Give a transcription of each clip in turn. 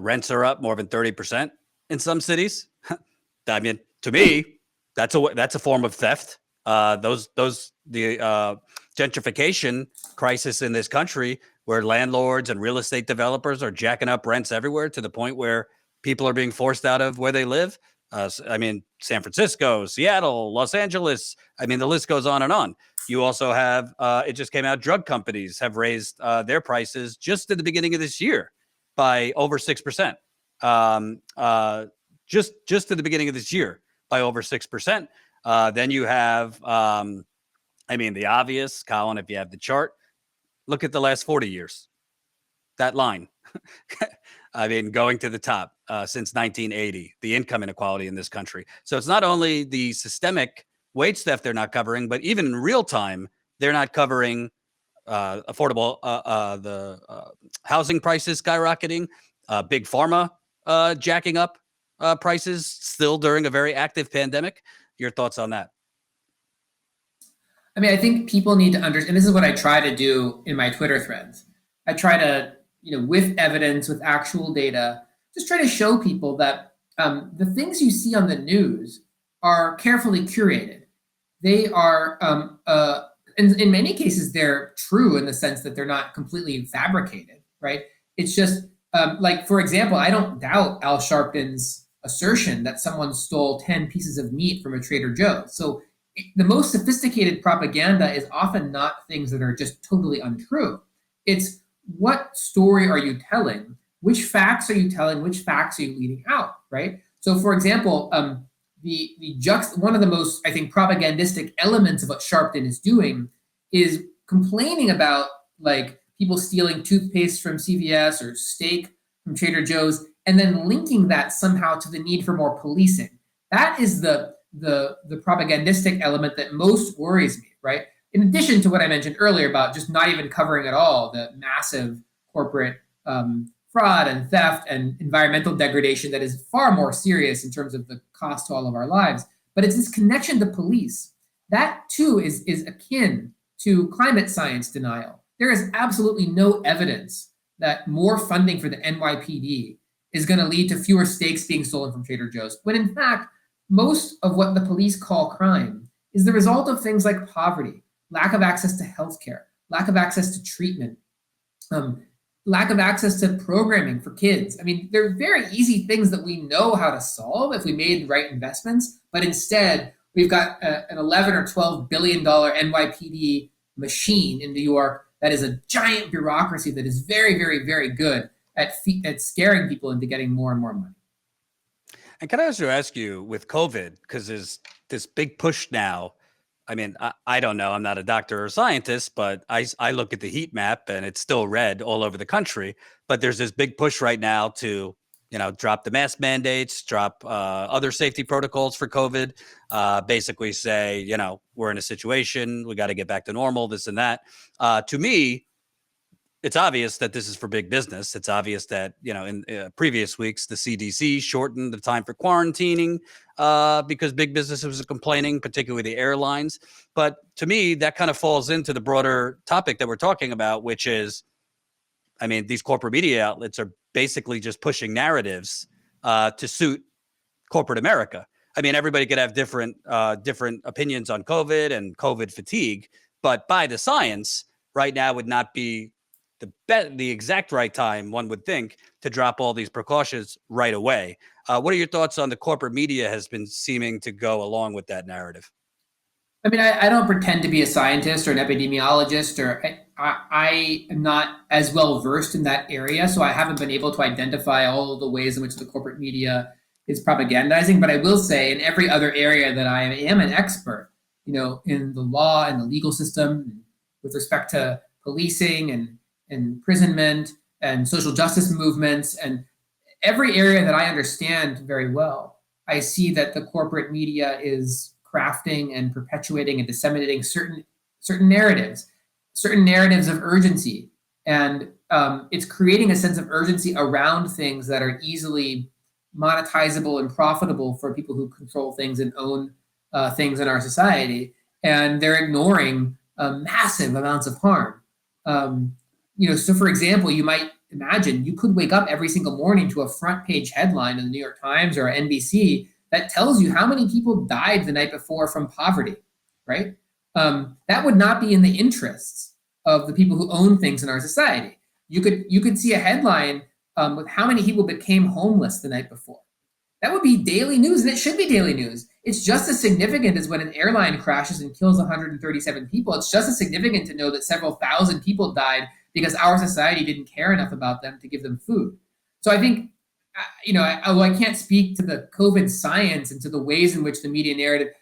Rents are up more than 30% in some cities. I mean, to me, that's a form of theft. The gentrification crisis in this country, where landlords and real estate developers are jacking up rents everywhere to the point where people are being forced out of where they live. I mean, San Francisco, Seattle, Los Angeles. I mean, the list goes on and on. You also have, it just came out, drug companies have raised their prices just at the beginning of this year by over 6%. Just at the beginning of this year by over 6%. Then you have, I mean, the obvious, Colin, if you have the chart, look at the last 40 years. That line, I mean, going to the top since 1980, the income inequality in this country. So it's not only the systemic wage theft they're not covering, but even in real time, they're not covering affordable, the housing prices skyrocketing, big pharma jacking up prices still during a very active pandemic. Your thoughts on that? I mean, I think people need to understand, and this is what I try to do in my Twitter threads. I try to, with evidence, with actual data, just try to show people that the things you see on the news are carefully curated. They are, in many cases, they're true in the sense that they're not completely fabricated, right? It's just, like, for example, I don't doubt Al Sharpton's assertion that someone stole 10 pieces of meat from a Trader Joe's. So the most sophisticated propaganda is often not things that are just totally untrue. It's what story are you telling? Which facts are you telling? Which facts are you leaving out, right? So for example, one of the most, I think, propagandistic elements of what Sharpton is doing is complaining about, like, people stealing toothpaste from CVS or steak from Trader Joe's, and then linking that somehow to the need for more policing. That is the propagandistic element that most worries me, right? In addition to what I mentioned earlier about just not even covering at all the massive corporate fraud and theft and environmental degradation that is far more serious in terms of the cost to all of our lives. But it's this connection to police. That too is akin to climate science denial. There is absolutely no evidence that more funding for the NYPD is going to lead to fewer steaks being stolen from Trader Joe's, when in fact, most of what the police call crime is the result of things like poverty, lack of access to healthcare, lack of access to treatment, lack of access to programming for kids. I mean, they're very easy things that we know how to solve if we made the right investments, but instead we've got an 11 or $12 billion NYPD machine in New York that is a giant bureaucracy that is very, very, very good at scaring people into getting more and more money. And can I also ask you, with COVID, because there's this big push now. I mean, I don't know. I'm not a doctor or a scientist, but I look at the heat map and it's still red all over the country. But there's this big push right now to, drop the mask mandates, drop other safety protocols for COVID, basically say, we're in a situation, we got to get back to normal, this and that. To me, it's obvious that this is for big business. It's obvious that, in previous weeks, the CDC shortened the time for quarantining because big businesses are complaining, particularly the airlines. But to me, that kind of falls into the broader topic that we're talking about, which is, I mean, these corporate media outlets are basically just pushing narratives to suit corporate America. I mean, everybody could have different opinions on COVID and COVID fatigue, but by the science, right now would not be the exact right time, one would think, to drop all these precautions right away. What are your thoughts on the corporate media has been seeming to go along with that narrative? I mean, I don't pretend to be a scientist or an epidemiologist, or I am not as well versed in that area, so I haven't been able to identify all of the ways in which the corporate media is propagandizing. But I will say, in every other area that I am an expert, in the law and the legal system, with respect to policing and imprisonment and social justice movements, and every area that I understand very well, I see that the corporate media is crafting and perpetuating and disseminating certain narratives of urgency. And it's creating a sense of urgency around things that are easily monetizable and profitable for people who control things and own things in our society. And they're ignoring massive amounts of harm. So for example, you might imagine, you could wake up every single morning to a front page headline in the New York Times or NBC that tells you how many people died the night before from poverty, right? That would not be in the interests of the people who own things in our society. You could see a headline with how many people became homeless the night before. That would be daily news, and it should be daily news. It's just as significant as when an airline crashes and kills 137 people. It's just as significant to know that several thousand people died because our society didn't care enough about them to give them food. So I think, although I can't speak to the COVID science and to the ways in which the media narrative,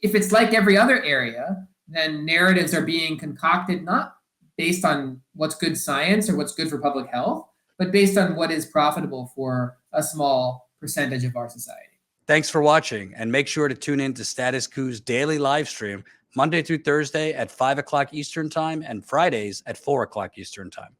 if it's like every other area, then narratives are being concocted not based on what's good science or what's good for public health, but based on what is profitable for a small percentage of our society. Thanks for watching, and make sure to tune in to Status Coup's daily live stream Monday through Thursday at 5 o'clock Eastern Time and Fridays at 4 o'clock Eastern Time.